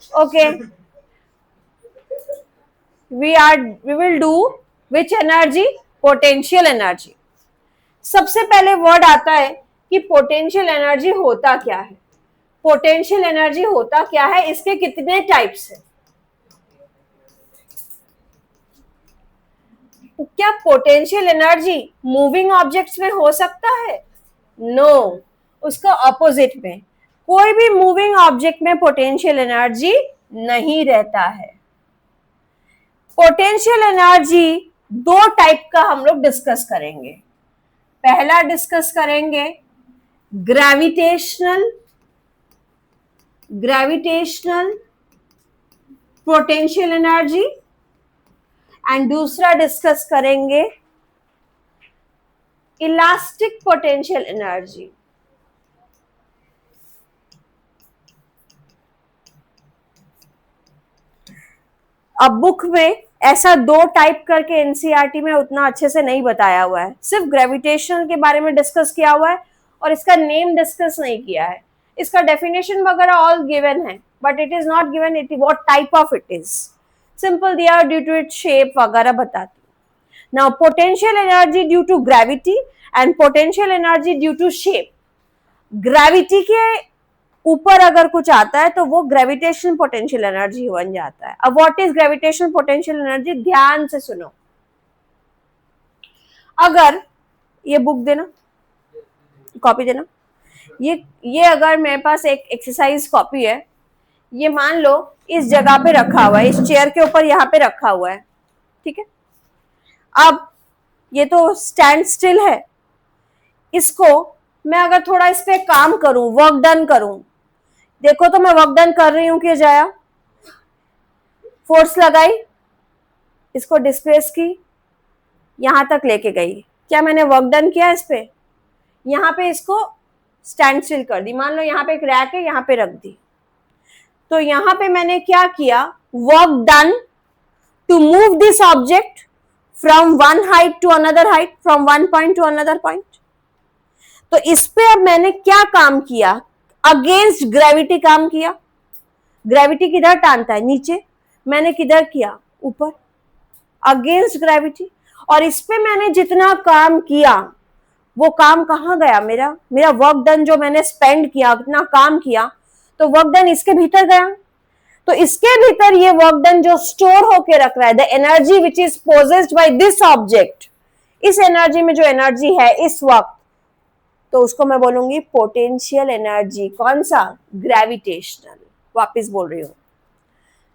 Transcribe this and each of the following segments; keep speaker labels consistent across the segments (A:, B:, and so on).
A: Okay, we will do which energy? Potential energy. सबसे पहले word आता है कि पोटेंशियल एनर्जी होता क्या है. पोटेंशियल एनर्जी होता क्या है, इसके कितने टाइप्स है. क्या पोटेंशियल एनर्जी मूविंग ऑब्जेक्ट्स में हो सकता है? नो, उसका ऑपोजिट में. कोई भी मूविंग ऑब्जेक्ट में पोटेंशियल एनर्जी नहीं रहता है. पोटेंशियल एनर्जी दो टाइप का हम लोग डिस्कस करेंगे. पहला डिस्कस करेंगे ग्रेविटेशनल पोटेंशियल एनर्जी एंड दूसरा डिस्कस करेंगे इलास्टिक पोटेंशियल एनर्जी. अब बुक में ऐसा दो टाइप करके एनसीईआरटी में उतना अच्छे से नहीं बताया हुआ है. सिर्फ ग्रेविटेशन के बारे में डिस्कस किया हुआ है और इसका नेम डिस्कस नहीं किया है. इसका डेफिनेशन वगैरह ऑल गिवन है, but it is not given it what type of it is. Simple दिया ड्यू टू इट शेप वगैरह बताती. Now potential energy due to gravity and potential energy due to shape. Gravity के ऊपर अगर कुछ आता है तो वो ग्रेविटेशन पोटेंशियल एनर्जी बन जाता है. अब what is gravitation potential energy, ध्यान से सुनो. अगर ये बुक देना, कॉपी देना, ये अगर मेरे पास एक एक्सरसाइज कॉपी है, ये मान लो इस जगह पे रखा हुआ है, इस चेयर के ऊपर यहाँ पे रखा हुआ है, ठीक है. अब ये तो स्टैंड स्टिल है. इसको मैं अगर थोड़ा इस पे काम करूं, वर्क डन करूं, देखो तो मैं वर्क डन कर रही हूं कि जाया, फोर्स लगाई, इसको डिस्प्लेस की, यहां तक लेके गई. क्या मैंने वर्क डन किया इस पे? यहां पे इसको स्टैंड स्टिल कर दी. मान लो यहाँ पे एक रैक है, यहाँ पे रख दी. तो यहां पे मैंने क्या किया? Work done to move this object from one height to another height, from one point to another point. तो इस पे अब मैंने क्या काम किया? अगेंस्ट ग्रेविटी काम किया. ग्रेविटी किधर टानता है? नीचे. मैंने किधर किया? ऊपर, अगेंस्ट ग्रेविटी. और इस पे मैंने जितना काम किया वो काम कहाँ गया? मेरा वर्क डन जो मैंने स्पेंड किया, कितना काम किया, तो वर्क डन इसके भीतर गया. तो इसके भीतर ये वर्क डन जो स्टोर होके रख रहा है, the energy which is possessed by this object, इस एनर्जी में जो एनर्जी है इस वक्त, तो उसको मैं बोलूंगी पोटेंशियल एनर्जी. कौन सा? ग्रेविटेशनल. वापस बोल रही हूं,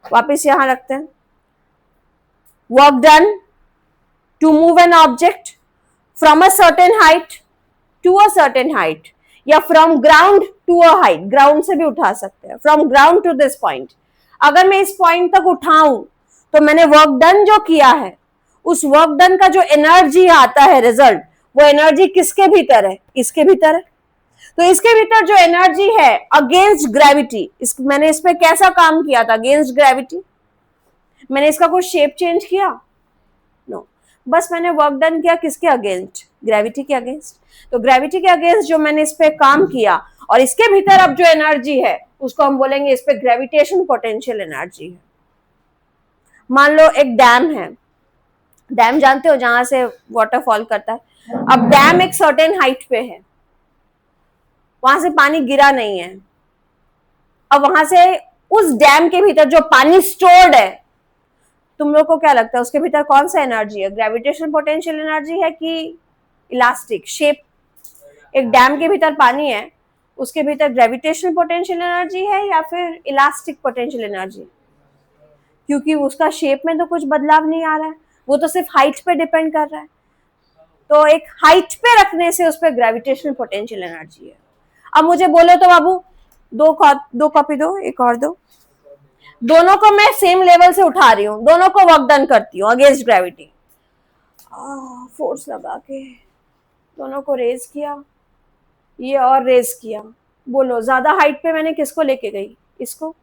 A: वापस यहां रखते हैं. Work done to move an object from a certain height to a certain height, या from ground to a height. Ground से भी उठा सकते हैं. From ground to this point. अगर मैं इस पॉइंट तक उठाऊं तो मैंने वर्क डन जो किया है, उस वर्क डन का जो एनर्जी आता है रिजल्ट, वो एनर्जी किसके भीतर है? इसके भीतर है. तो इसके भीतर जो एनर्जी है अगेंस्ट ग्रेविटी, मैंने इस पे कैसा काम किया था? Against gravity. मैंने इसका कोई शेप चेंज किया? नो. बस मैंने वर्क डन किया किसके अगेंस्ट? ग्रेविटी के अगेंस्ट. तो ग्रेविटी के अगेंस्ट जो मैंने इस पे काम किया और इसके भीतर अब जो एनर्जी है उसको हम बोलेंगे इस पे ग्रेविटेशन पोटेंशियल एनर्जी है. मान लो एक डैम है. डैम जानते हो, जहां से वाटरफॉल करता है. अब डैम एक सर्टेन हाइट पे है, वहां से पानी गिरा नहीं है. अब वहां से उस डैम के भीतर जो पानी स्टोर्ड है, तुम लोग को क्या लगता है उसके भीतर कौन सा एनर्जी है? ग्रेविटेशन पोटेंशियल एनर्जी है कि इलास्टिक शेप? एक डैम के भीतर पानी है, उसके भीतर ग्रेविटेशन पोटेंशियल एनर्जी है या फिर इलास्टिक पोटेंशियल एनर्जी? क्योंकि उसका शेप में तो कुछ बदलाव नहीं आ रहा है, वो तो सिर्फ हाइट पे डिपेंड कर रहा है. तो एक हाइट पे रखने से उस पर ग्रेविटेशनल पोटेंशियल एनर्जी है. अब मुझे बोलो तो बाबू दो कॉपी दो, एक और दो. दोनों को मैं सेम लेवल से उठा रही हूँ, दोनों को वर्क डन करती हूँ अगेंस्ट ग्रेविटी. फोर्स लगा के दोनों को रेज किया, ये और रेज किया. बोलो ज्यादा हाइट पे मैंने किसको लेके गई? इसको.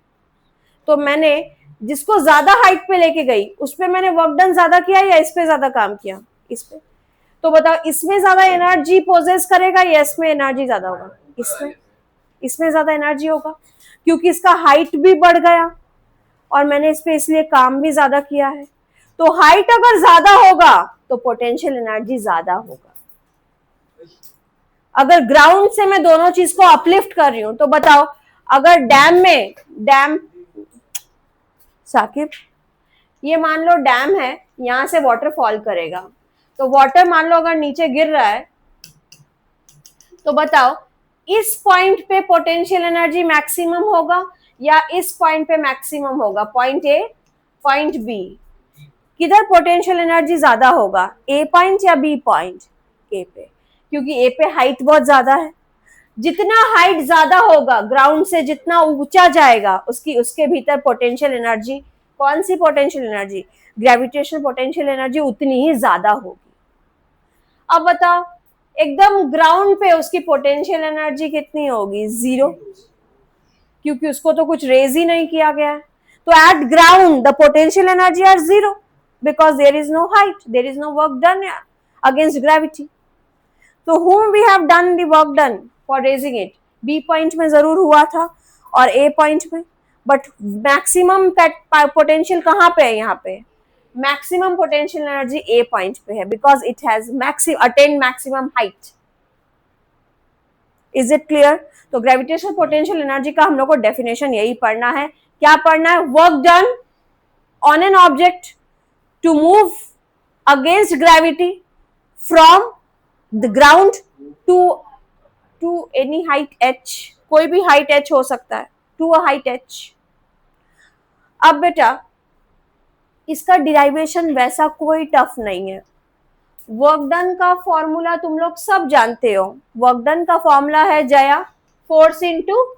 A: तो मैंने जिसको ज्यादा हाइट पे लेके गई उस पे मैंने वर्क डन ज्यादा किया या इस पे ज्यादा काम किया? इस पे. तो बताओ इसमें ज्यादा एनर्जी पोजेस करेगा या इसमें एनर्जी ज्यादा होगा? इसमें ज्यादा एनर्जी होगा, क्योंकि इसका हाइट भी बढ़ गया. और मैंने इस पे इसलिए काम भी ज्यादा किया है। तो हाइट अगर ज्यादा होगा तो पोटेंशियल एनर्जी ज्यादा होगा। अगर ग्राउंड से मैं दोनों चीज को अपलिफ्ट कर रही हूं तो बताओ, अगर डैम साकिब, ये मान लो डैम है, यहां से वाटर फॉल करेगा, तो वाटर मान लो अगर नीचे गिर रहा है, तो बताओ इस पॉइंट पे पोटेंशियल एनर्जी मैक्सिमम होगा या इस पॉइंट पे मैक्सिमम होगा? पॉइंट ए, पॉइंट बी, किधर पोटेंशियल एनर्जी ज्यादा होगा? ए पॉइंट या बी पॉइंट? ए पे, क्योंकि ए पे हाइट बहुत ज्यादा है। जितना हाइट ज्यादा होगा, ग्राउंड से जितना ऊंचा जाएगा, उसके भीतर पोटेंशियल एनर्जी, कौन सी potential energy? Gravitational potential energy उतनी ही ज्यादा होगी। अब बताओ एकदम ग्राउंड पे उसकी पोटेंशियल एनर्जी कितनी होगी? 0, क्योंकि उसको तो कुछ रेज ही नहीं किया गया है। तो at ground the potential energy are 0 because there is no height, there is no work done against gravity. So whom we have done the work done for raising it? B point में जरूर हुआ था और A point में, but maximum potential कहाँ पे है? यहाँ पे maximum potential energy A point पे है because it has attained maximum height. Is it clear? तो ग्रेविटेशनल पोटेंशियल एनर्जी का हम लोग को डेफिनेशन यही पढ़ना है। क्या पढ़ना है? Work done on an object to move against gravity from the ground to any height h, कोई भी height h हो सकता है, to a height h। अब बेटा इसका डिराइवेशन वैसा कोई टफ नहीं है। वर्क डन का फॉर्मूला तुम लोग सब जानते हो। वर्क डन का फॉर्मूला है जया, फोर्स इनटू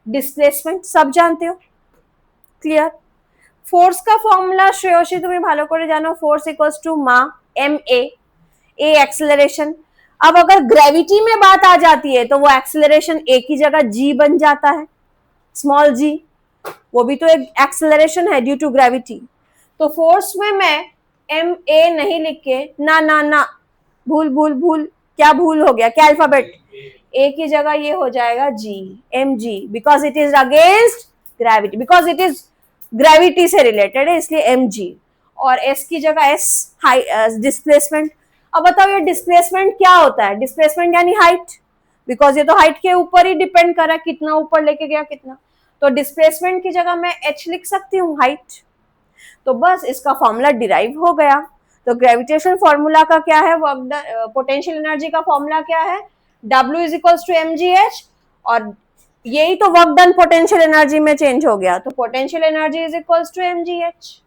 A: डिस्प्लेसमेंट, सब जानते हो। क्लियर? फोर्स का फॉर्मूला श्रेयोशी तुम्हें भालो करे जानो, फोर्स इक्वल्स टू मा एम ए एक्सेलरेशन। अब अगर ग्रेविटी में बात आ जाती है तो वो एक्सेलरेशन ए की जगह जी बन जाता है, स्मॉल जी, वो भी तो एक एक्सेलरेशन है ड्यू टू ग्रेविटी। तो फोर्स में मैं एम ए नहीं लिख के, ना भूल, क्या भूल हो गया? क्या अल्फाबेट? ए की जगह ये हो जाएगा g, m g, because it is against gravity, because it is gravity से रिलेटेड है, इसलिए एम जी। और एस की जगह एस, डिस्प्लेसमेंट। अब बताओ ये डिस्प्लेसमेंट क्या होता है? डिस्प्लेसमेंट यानी हाइट, बिकॉज ये तो हाइट के ऊपर ही डिपेंड कर रहा है, कितना ऊपर लेके गया कितना। तो डिस्प्लेसमेंट की जगह मैं एच लिख सकती हूँ, हाइट। तो बस इसका फॉर्मूला डिराइव हो गया। तो ग्रेविटेशन फॉर्मूला का क्या है? पोटेंशियल एनर्जी का फॉर्मूला क्या है? W is equals to m ji h, और यही तो वर्क डन पोटेंशियल एनर्जी में चेंज हो गया। तो potential energy is equals to m ji h,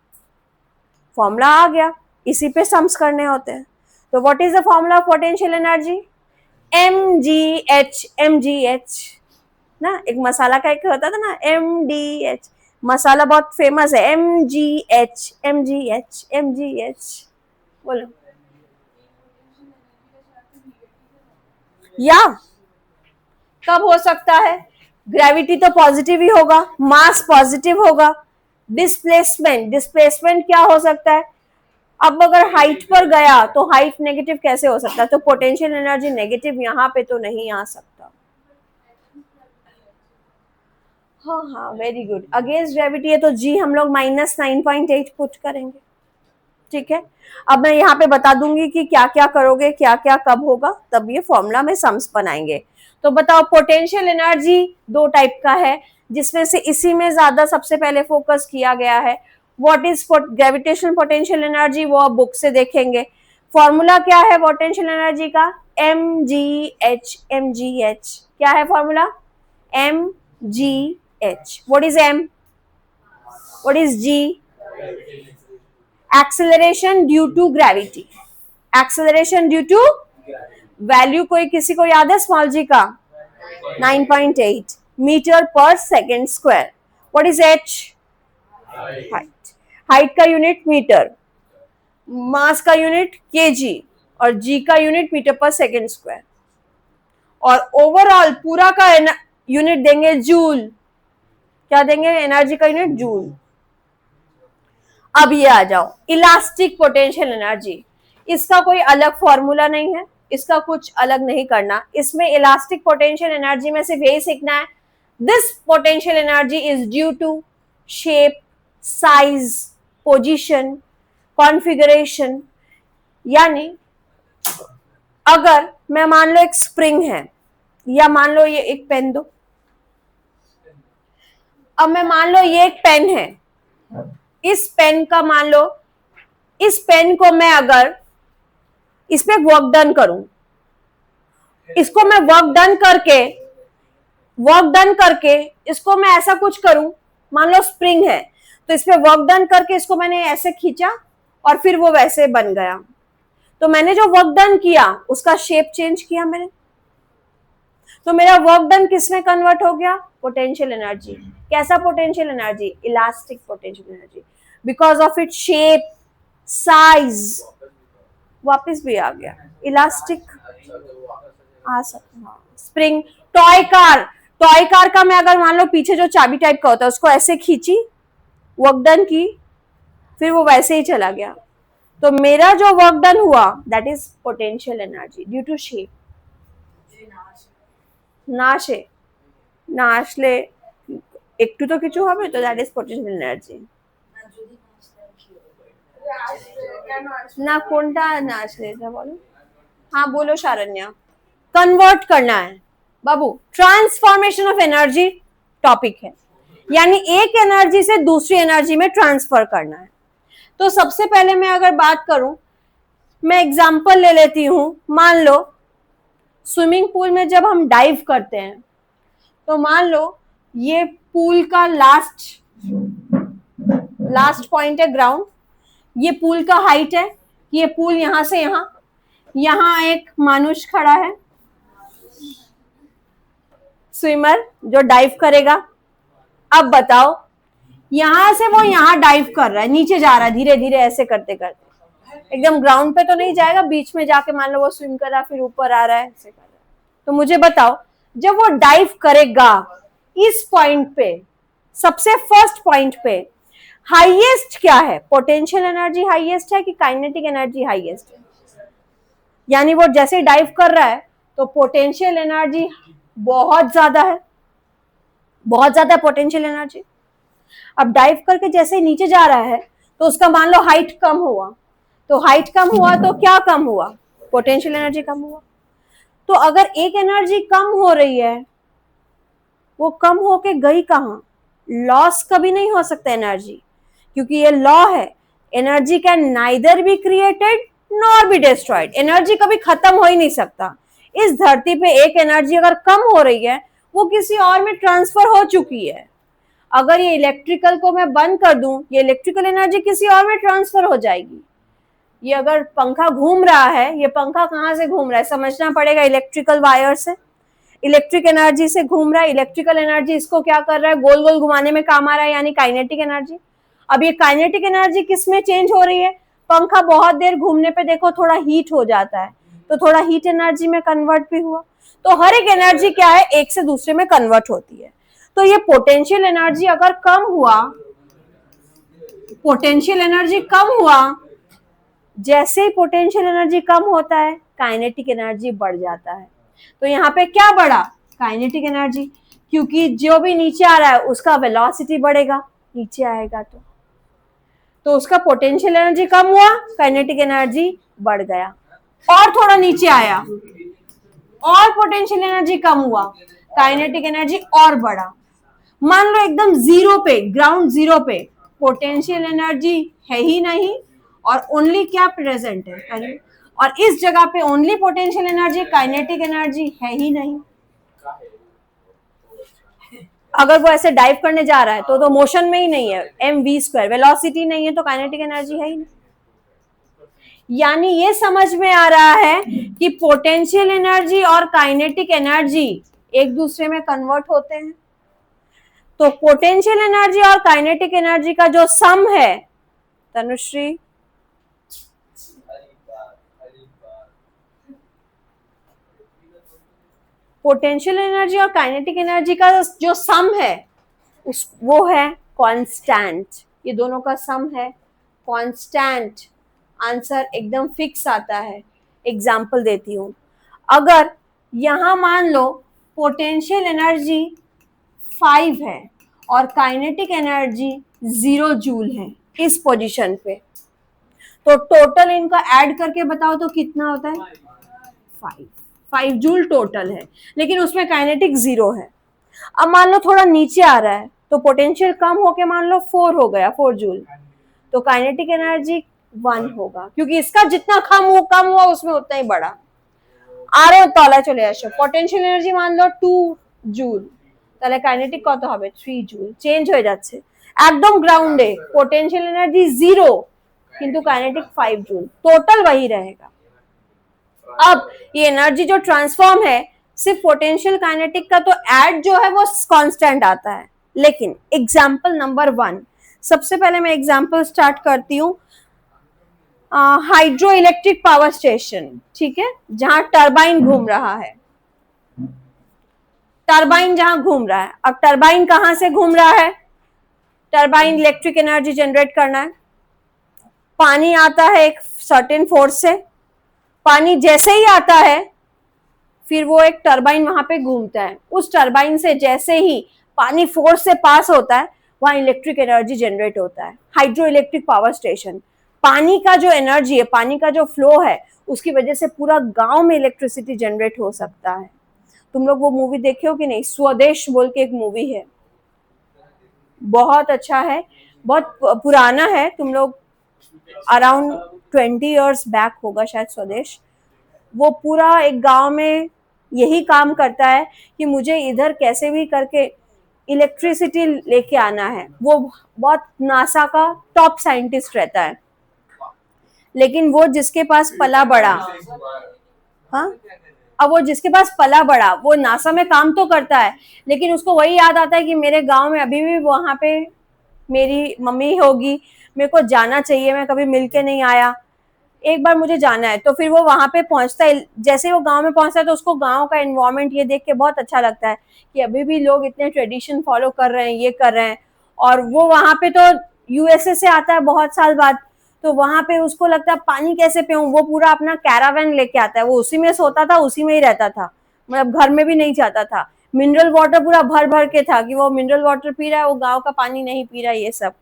A: formula आ गया। इसी पे सम्स करने होते हैं। तो what is the formula of potential energy? M ji h ना, एक मसाला का एक होता था ना, एम डी एच, मसाला बहुत फेमस है, एम जी एच, बोलो। या कब हो सकता है? ग्रेविटी तो पॉजिटिव ही होगा, मास पॉजिटिव होगा। डिस्प्लेसमेंट क्या हो सकता है? अब अगर हाइट पर गया तो हाइट नेगेटिव कैसे हो सकता है? तो पोटेंशियल एनर्जी नेगेटिव यहाँ पे तो नहीं आ सकता। हाँ, वेरी गुड। अगेंस्ट ग्रेविटी है तो जी हम लोग -9.8 पुट करेंगे। ठीक है, अब मैं यहाँ पे बता दूंगी कि क्या क्या करोगे, क्या क्या कब होगा, तब ये फॉर्मूला में सम्स बनाएंगे। तो बताओ पोटेंशियल एनर्जी 2 टाइप का है, जिसमें से इसी में ज्यादा सबसे पहले फोकस किया गया है। What is gravitational potential energy, वो आप बुक से देखेंगे। फॉर्मूला क्या है पोटेंशियल एनर्जी का? एम जी एच, क्या है formula? M ji H. What is M? What is G? Acceleration due to gravity, acceleration due to, value कोई किसी को याद है स्मॉल जी का? 9.8 मीटर पर second square. What is H? Height का यूनिट मीटर, मास का यूनिट केजी, और जी का यूनिट मीटर पर सेकेंड स्क्वायर, और ओवरऑल पूरा का यूनिट देंगे जूल। क्या देंगे? एनर्जी का यूनिट जूल। अब ये आ जाओ इलास्टिक पोटेंशियल एनर्जी, इसका कोई अलग फॉर्मूला नहीं है, इसका कुछ अलग नहीं करना। इसमें इलास्टिक पोटेंशियल एनर्जी में सिर्फ यही सीखना है, this potential energy is due to shape size, position, configuration. यानी अगर मैं मान लो एक स्प्रिंग है, या मान लो ये एक पेन दो, अब मैं मान लो ये एक पेन है, इस पेन का मान लो, इस पेन को मैं अगर इस पे वर्क डन करूं, इसको मैं वर्क डन करके इसको मैं ऐसा कुछ करूं, मान लो स्प्रिंग है तो इस पे वर्क डन करके इसको मैंने ऐसे खींचा और फिर वो वैसे बन गया, तो मैंने जो वर्क डन किया उसका शेप चेंज किया मैंने, तो मेरा वर्क डन किस में कन्वर्ट हो गया? Potential energy. कैसा potential energy? Elastic potential energy, because of it shape, size, वापस भी आ गया इलास्टिक, आ सकता। स्प्रिंग, टॉय कार का मैं अगर मान लो पीछे जो चाबी टाइप का होता है उसको ऐसे खींची, वर्क डन की, फिर वो वैसे ही चला गया, तो मेरा जो वर्क डन हुआ that is potential energy due to shape. না আসলে একটু তো কিছু হবে, তো দ্যাট ইজ পোটেনশিয়াল এনার্জি। না কোনটা না আসলে এটা বলো। हाँ बोलो शारण्या। कन्वर्ट करना है बाबू, ट्रांसफॉर्मेशन ऑफ एनर्जी टॉपिक है, यानी एक एनर्जी से दूसरी एनर्जी में ट्रांसफर करना है। तो सबसे पहले मैं अगर बात करूं, मैं एग्जांपल ले लेती हूं, मान लो स्विमिंग पूल में जब हम डाइव करते हैं तो मान लो ये पूल का लास्ट पॉइंट है ग्राउंड, ये पूल का हाइट है, ये पूल यहां से यहां एक मानुष खड़ा है, स्विमर जो डाइव करेगा। अब बताओ यहां से वो यहां डाइव कर रहा है, नीचे जा रहा है धीरे धीरे ऐसे करते करते, एकदम ग्राउंड पे तो नहीं जाएगा, बीच में जाके मान लो वो स्विम कर रहा है फिर ऊपर आ रहा है ऐसे कर रहा है। तो मुझे बताओ जब वो डाइव करेगा इस पॉइंट पे, सबसे फर्स्ट पॉइंट पे हाईएस्ट क्या है? पोटेंशियल एनर्जी हाईएस्ट है कि काइनेटिक एनर्जी हाईएस्ट है? यानी वो जैसे डाइव कर रहा है तो पोटेंशियल एनर्जी बहुत ज्यादा है, बहुत ज्यादा पोटेंशियल एनर्जी। अब डाइव करके जैसे नीचे जा रहा है तो उसका मान लो हाइट कम हुआ, तो हाइट कम हुआ तो क्या कम हुआ? पोटेंशियल एनर्जी कम हुआ। तो अगर एक एनर्जी कम हो रही है, वो कम होके गई कहां? लॉस कभी नहीं हो सकता एनर्जी, क्योंकि ये लॉ है, energy can neither be created nor be destroyed. Energy कभी खत्म हो ही नहीं सकता। इस धरती पे एक एनर्जी अगर कम हो रही है वो किसी और में ट्रांसफर हो चुकी है। अगर ये इलेक्ट्रिकल को मैं बंद कर दूं, ये इलेक्ट्रिकल एनर्जी किसी और में ट्रांसफर हो जाएगी। ये अगर पंखा घूम रहा है, ये पंखा कहां से घूम रहा है? समझना पड़ेगा, इलेक्ट्रिकल वायर से, इलेक्ट्रिक एनर्जी से घूम रहा है। इलेक्ट्रिकल एनर्जी इसको क्या कर रहा है? गोल गोल घुमाने में काम आ रहा है, यानी काइनेटिक एनर्जी। अब ये काइनेटिक एनर्जी किस में चेंज हो रही है? पंखा बहुत देर घूमने पे देखो थोड़ा हीट हो जाता है, तो थोड़ा हीट एनर्जी में कन्वर्ट भी हुआ। तो हर एक एनर्जी क्या है? एक से दूसरे में कन्वर्ट होती है। तो ये पोटेंशियल एनर्जी अगर कम हुआ, पोटेंशियल एनर्जी कम हुआ, जैसे ही पोटेंशियल एनर्जी कम होता है काइनेटिक एनर्जी बढ़ जाता है। तो यहाँ पे क्या बढ़ा? काइनेटिक एनर्जी, क्योंकि जो भी नीचे आ रहा है उसका वेलोसिटी बढ़ेगा, नीचे आएगा तो उसका पोटेंशियल एनर्जी कम हुआ, काइनेटिक एनर्जी बढ़ गया। और थोड़ा नीचे आया और पोटेंशियल एनर्जी कम हुआ, काइनेटिक एनर्जी और बढ़ा। मान लो एकदम जीरो पे, ग्राउंड जीरो पे पोटेंशियल एनर्जी है ही नहीं और ओनली क्या प्रेजेंट है, और इस जगह पे only potential energy, kinetic energy है ही नहीं। अगर वो ऐसे डाइव करने जा रहा है तो मोशन में ही नहीं है, mv², वेलोसिटी नहीं है, तो काइनेटिक एनर्जी है ही नहीं। यानी ये समझ में आ रहा है कि पोटेंशियल एनर्जी और काइनेटिक एनर्जी एक दूसरे में कन्वर्ट होते हैं। तो पोटेंशियल एनर्जी और काइनेटिक एनर्जी का जो सम है, तनुश्री, पोटेंशियल एनर्जी और काइनेटिक एनर्जी का जो सम है वो है कांस्टेंट। ये दोनों का सम है कांस्टेंट। आंसर एकदम फिक्स आता है। एग्जाम्पल देती हूं, अगर यहां मान लो पोटेंशियल एनर्जी 5 है और काइनेटिक एनर्जी 0 जूल है इस पोजीशन पे। तो टोटल इनका ऐड करके बताओ तो कितना होता है? 5 जूल टोटल है, लेकिन उसमें काइनेटिक 0 है। अब मान लो थोड़ा नीचे आ रहा है तो पोटेंशियल कम होके मान लो 4 हो गया, 4 जूल, तो काइनेटिक एनर्जी 1 होगा, क्योंकि इसका जितना कम हुआ उसमें उतना ही बड़ा। आ रहे तला चले আসো, पोटेंशियल एनर्जी मान लो 2 জুল, তাহলে কাইনেটিক কত হবে? 3 জুল। চেঞ্জ হয়ে যাচ্ছে একদম গ্রাউন্ডে, पोटेंशियल एनर्जी 0 किंतु काइनेटिक 5 जूल, टोटल वही रहेगा। अब ये एनर्जी जो ट्रांसफॉर्म है सिर्फ पोटेंशियल काइनेटिक का तो ऐड जो है वो कांस्टेंट आता है, लेकिन एग्जांपल नंबर 1, सबसे पहले मैं एग्जांपल स्टार्ट करती हूँ हाइड्रो इलेक्ट्रिक पावर स्टेशन, ठीक है, जहां टरबाइन घूम रहा है। टरबाइन जहां घूम रहा है, अब टरबाइन कहां से घूम रहा है? टरबाइन इलेक्ट्रिक एनर्जी जनरेट करना है, पानी आता है एक सर्टेन फोर्स से, पानी जैसे ही आता है फिर वो एक टरबाइन वहां पे घूमता है, उस टरबाइन से जैसे ही पानी फोर्स से पास होता है वहां इलेक्ट्रिक एनर्जी जनरेट होता है। हाइड्रो इलेक्ट्रिक पावर स्टेशन, पानी का जो एनर्जी है, पानी का जो फ्लो है, उसकी वजह से पूरा गांव में इलेक्ट्रिसिटी जनरेट हो सकता है। तुम लोग वो मूवी देखे हो कि नहीं? स्वदेश बोल के एक मूवी है, बहुत अच्छा है, बहुत पुराना है, तुम लोग अराउंड 20 इयर्स बैक होगा शायद स्वदेश। वो पूरा एक गांव में यही काम करता है कि मुझे इधर कैसे भी करके इलेक्ट्रिसिटी लेके आना है। वो बहुत नासा का टॉप साइंटिस्ट रहता है, लेकिन वो जिसके पास पला बड़ा, हाँ, अब वो जिसके पास पला बड़ा वो नासा में काम तो करता है, लेकिन उसको वही याद आता है कि मेरे गांव में अभी भी वहां पे मेरी मम्मी होगी, मेरे को जाना चाहिए, मैं कभी मिलके नहीं आया, एक बार मुझे जाना है। तो फिर वो वहां पे पहुंचता है, जैसे वो गांव में पहुंचता है तो उसको गांव का एनवायरनमेंट ये देख के बहुत अच्छा लगता है कि अभी भी लोग इतने ट्रेडिशन फॉलो कर रहे हैं, ये कर रहे हैं। और वो वहां पे तो यूएसए से आता है बहुत साल बाद, तो वहां पे उसको लगता है पानी कैसे पीऊं, वो पूरा अपना कैरावैन लेके आता है, वो उसी में सोता था, उसी में ही रहता था, मतलब घर में भी नहीं जाता था। मिनरल वाटर पूरा भर भर के था कि वो मिनरल वाटर पी रहा है, वो गांव का पानी नहीं पी रहा है, ये सब।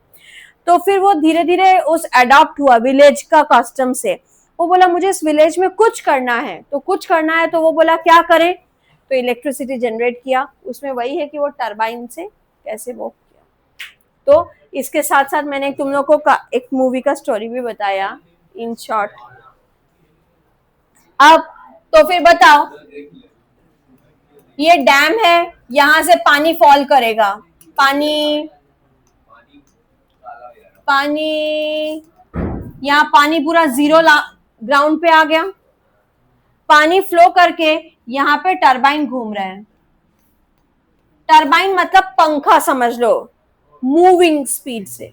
A: तो फिर वो धीरे धीरे उस अडॉप्ट हुआ विलेज का कस्टम से। वो बोला मुझे इस विलेज में कुछ करना है, तो कुछ करना है, तो वो बोला क्या करें, तो इलेक्ट्रिसिटी जनरेट किया। उसमें वही है कि वो टरबाइन से कैसे वो किया। तो इसके साथ साथ मैंने तुम लोगों को एक मूवी का स्टोरी भी बताया इन शॉर्ट। अब तो फिर बताओ, ये डैम है, यहां से पानी फॉल करेगा, पानी यहाँ पानी पूरा 0 ग्राउंड पे आ गया, पानी फ्लो करके यहाँ पे टरबाइन घूम रहे हैं। टरबाइन मतलब पंखा समझ लो, मूविंग स्पीड से,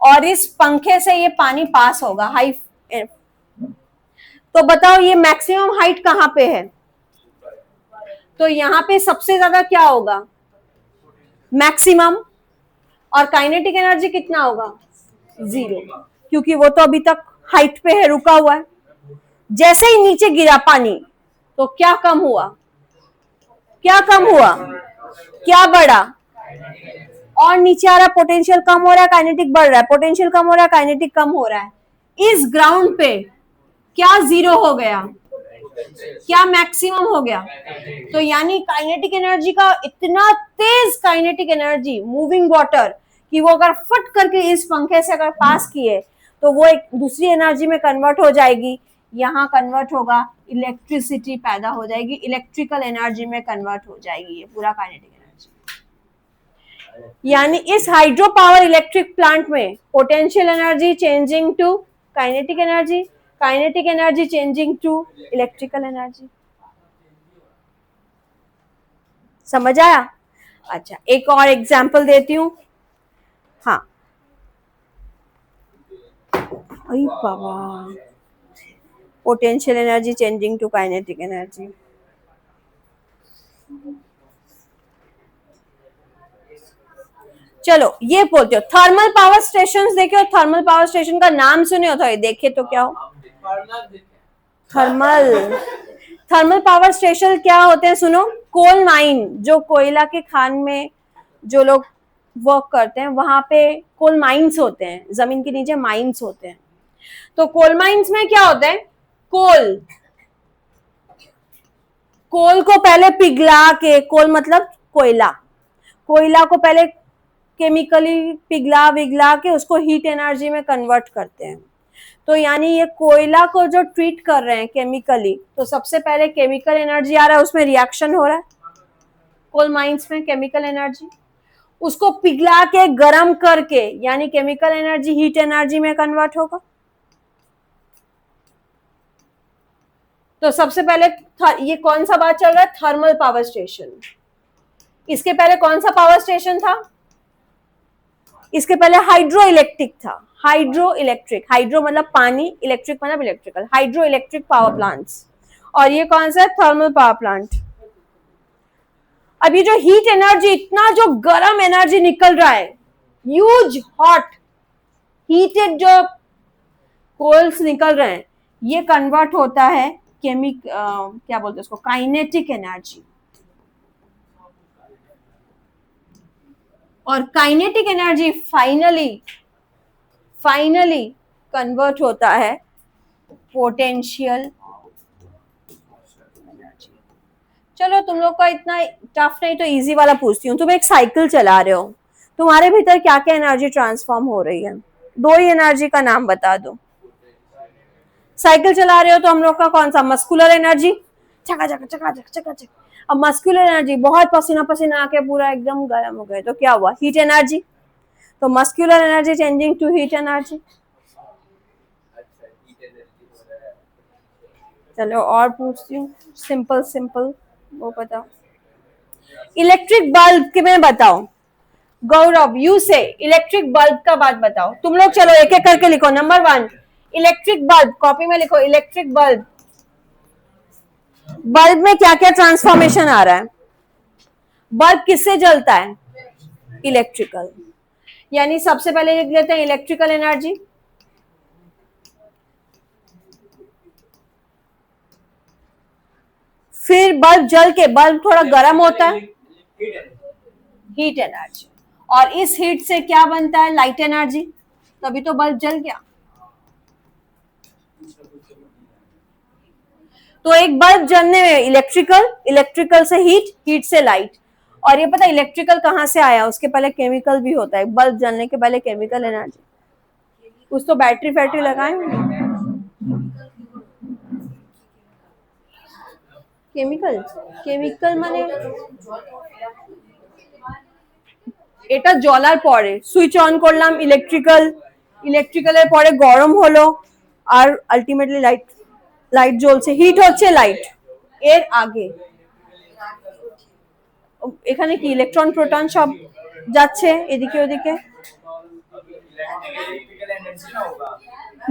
A: और इस पंखे से ये पानी पास होगा हाई। तो बताओ ये मैक्सिमम हाइट कहाँ पे है? तो यहाँ पे सबसे ज्यादा क्या होगा? मैक्सिमम। और काइनेटिक एनर्जी कितना होगा? 0, क्योंकि वो तो अभी तक हाइट पे है, रुका हुआ है। जैसे ही नीचे गिरा पानी तो क्या कम हुआ? क्या कम हुआ? क्या बढ़ा? और नीचे आ रहा, पोटेंशियल कम हो रहा है, काइनेटिक बढ़ रहा है, पोटेंशियल कम हो रहा है, काइनेटिक कम हो रहा है। इस ग्राउंड पे क्या 0 हो गया? क्या मैक्सिमम हो गया? तो यानी काइनेटिक एनर्जी का इतना तेज काइनेटिक एनर्जी, मूविंग वाटर, कि वो अगर फट करके इस पंखे से अगर पास किए तो वो एक दूसरी एनर्जी में कन्वर्ट हो जाएगी, यहाँ कन्वर्ट होगा, इलेक्ट्रिसिटी पैदा हो जाएगी, इलेक्ट्रिकल एनर्जी में कन्वर्ट हो जाएगी ये पूरा काइनेटिक एनर्जी। यानी इस हाइड्रो पावर इलेक्ट्रिक प्लांट में potential energy changing to kinetic energy, kinetic energy changing to electrical energy. समझ आया? अच्छा, एक और एग्जांपल देती हूँ। हाँ, अरे बाबा, potential energy changing to kinetic energy. चलो ये बोलते हो, थर्मल पावर स्टेशन देखे हो? थर्मल पावर स्टेशन का नाम सुने हो? तो ये देखे तो क्या हो? थर्मल पावर स्टेशन क्या होते हैं सुनो? कोल माइन, जो कोयला के खान में जो लोग वर्क करते हैं, वहां पे कोल माइंस होते हैं, जमीन के नीचे माइंस होते हैं। तो कोल माइंस में क्या होता है, कोल कोल को पहले पिघला के, कोल मतलब कोयला, कोयला को पहले केमिकली पिघला विघला के उसको हीट एनर्जी में कन्वर्ट करते हैं। तो यानी ये कोयला को जो ट्रीट कर रहे हैं केमिकली, तो सबसे पहले केमिकल एनर्जी आ रहा है, उसमें रिएक्शन हो रहा है कोल माइंस में, केमिकल एनर्जी, उसको पिघला के गर्म करके यानी केमिकल एनर्जी हीट एनर्जी में कन्वर्ट होगा। तो सबसे पहले ये कौन सा बात चल रहा है, थर्मल पावर स्टेशन। इसके पहले कौन सा पावर स्टेशन था, इसके पहले हाइड्रो इलेक्ट्रिक था, हाइड्रो इलेक्ट्रिक, हाइड्रो मतलब पानी, इलेक्ट्रिक मतलब electrical, hydro electric power plants. और ये कौन सा है, थर्मल पावर प्लांट। अभी जो हीट एनर्जी, इतना जो गर्म एनर्जी निकल रहा है, ह्यूज हॉट हीटेड जो कोल्स निकल रहे हैं, ये कन्वर्ट होता है क्या बोलते हैं उसको, काइनेटिक एनर्जी। और काइनेटिक एनर्जी फाइनली कन्वर्ट होता है पोटेंशियल एनर्जी। चलो तुम लोग का इतना टफ नहीं तो इजी वाला पूछती हूँ। तुम एक साइकिल चला रहे हो, तुम्हारे भीतर क्या क्या एनर्जी ट्रांसफॉर्म हो रही है, दो ही एनर्जी का नाम बता दो। साइकिल चला रहे हो तो हम लोग का कौन सा, मस्कुलर एनर्जी, चकाचक चकाचक चकाचक। अब मस्कुलर एनर्जी, बहुत पसीना पसीना आके पूरा एकदम गर्म हो गए, तो क्या हुआ, हीट एनर्जी। तो muscular energy changing to heat energy. चलो और पूछती हूँ, सिंपल सिंपल वो बताओ। इलेक्ट्रिक बल्ब के में बताओ, गौरव यू से इलेक्ट्रिक बल्ब का बात बताओ। तुम लोग चलो एक एक करके लिखो। नंबर 1 इलेक्ट्रिक बल्ब, कॉपी में लिखो इलेक्ट्रिक बल्ब। बल्ब में क्या क्या ट्रांसफॉर्मेशन आ रहा है, बल्ब किससे जलता है, इलेक्ट्रिकल। यानी सबसे पहले लिख लेते हैं इलेक्ट्रिकल एनर्जी, फिर बल्ब जल के, बल्ब थोड़ा गर्म होता है, हीट एनर्जी, और इस हीट से क्या बनता है, लाइट एनर्जी, तभी तो बल्ब जल गया। तो एक बल्ब जलने में इलेक्ट्रिकल, इलेक्ट्रिकल से हीट, हीट से लाइट। और ये पता इलेक्ट्रिकल कहां से आया, उसके पहले केमिकल भी होता है, बल्ब जलने के पहले केमिकल एनर्जी। कुछ तो बैटरी फैक्ट्री लगाए কেমিক্যাল, কেমিক্যাল মানে এটা জ্বলার পরে সুইচ অন করলাম, ইলেকট্রিক্যাল, ইলেকট্রিক্যালের পরে গরম হলো আর আলটিমেটলি লাইট, লাইট জ্বলছে, হিট হচ্ছে লাইট। এর আগে এখানে কি ইলেকট্রন প্রোটন সব যাচ্ছে এদিকে ওদিকে,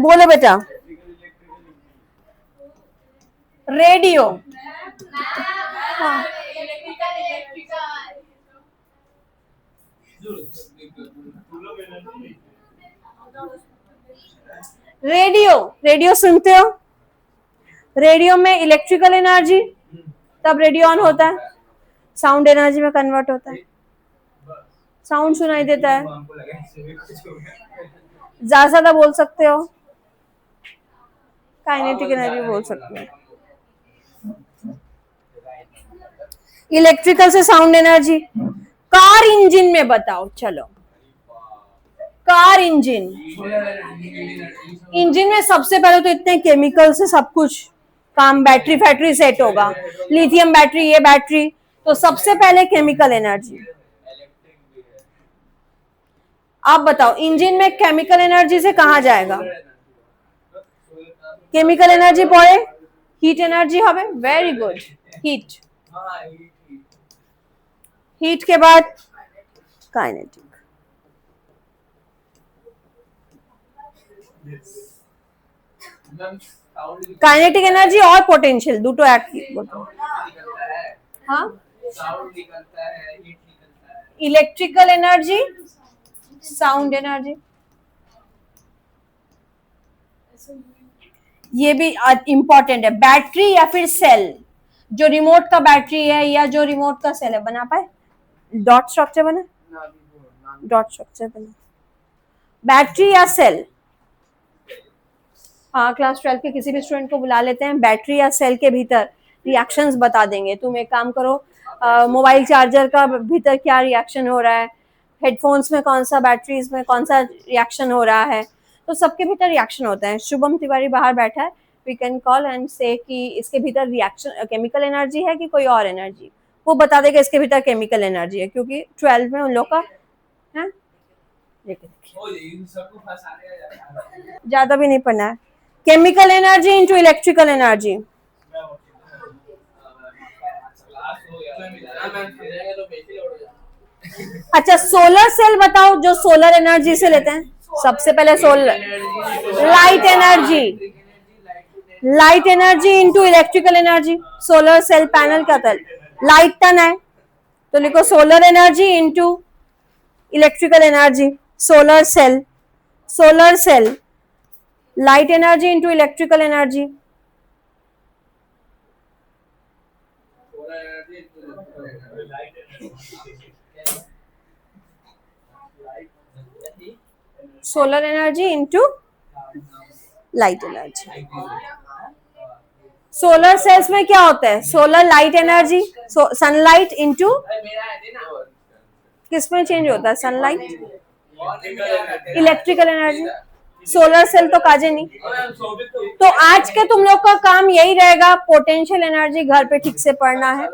A: बोलो बेटा। रेडियो, हाँ। रेडियो, रेडियो सुनते हो, रेडियो में इलेक्ट्रिकल एनर्जी, तब रेडियो ऑन होता है, साउंड एनर्जी में कन्वर्ट होता है, साउंड सुनाई देता है। ज्यादा बोल सकते हो, काइनेटिक एनर्जी बोल सकते हो। इलेक्ट्रिकल से साउंड एनर्जी। कार इंजन में बताओ, चलो कार इंजन, इंजन में सबसे पहले तो इतने केमिकल से सब कुछ काम, बैटरी फैक्ट्री सेट होगा, लिथियम बैटरी, ये बैटरी, तो सबसे पहले केमिकल एनर्जी। आप बताओ इंजन में केमिकल एनर्जी से कहां जाएगा, केमिकल एनर्जी पड़े हीट एनर्जी হবে, वेरी गुड, हीट, हीट के बाद काइनेटिक। काइनेटिक एनर्जी और पोटेंशियल দুটো একই, हाँ, इलेक्ट्रिकल एनर्जी, साउंड एनर्जी। ये भी इंपॉर्टेंट है, बैटरी या फिर सेल, जो रिमोट का बैटरी है या जो रिमोट का सेल है, बना पाए डॉट स्ट्रक्चर बना, डॉट स्ट्रक्चर बना। बैटरी या सेल, हाँ क्लास 12 के किसी भी स्टूडेंट को बुला लेते हैं, बैटरी या सेल के भीतर रिएक्शंस बता देंगे। तुम एक काम करो, मोबाइल चार्जर का भीतर क्या रिएक्शन हो रहा है, हेडफोन्स में कौन सा, बैटरीज में कौन सा रिएक्शन हो रहा है, तो सबके भीतर रिएक्शन होता है। शुभम तिवारी बाहर बैठा है, वी कैन कॉल एंड से कि इसके भीतर रिएक्शन केमिकल एनर्जी है कि कोई और एनर्जी, वो बता देगा इसके भीतर केमिकल एनर्जी है, क्योंकि 12 में उन लोग का है। ज्यादा भी नहीं पढ़ना है। Chemical energy into electrical energy, अच्छा सोलर सेल बताओ, जो सोलर एनर्जी से लेते हैं। सबसे पहले solar light energy, light energy into electrical energy. Solar cell panel का तल लाइट टन है, तो लिखो solar energy into electrical energy. Solar cell, solar cell light energy into electrical energy. Solar energy into light energy. Solar cells में क्या होता है, solar light energy, sunlight into किसमें चेंज होता है, sunlight electrical energy. Solar cell तो काजे नहीं। तो आज के तुम लोग का काम यही रहेगा, पोटेंशियल एनर्जी घर पे ठीक से पढ़ना है।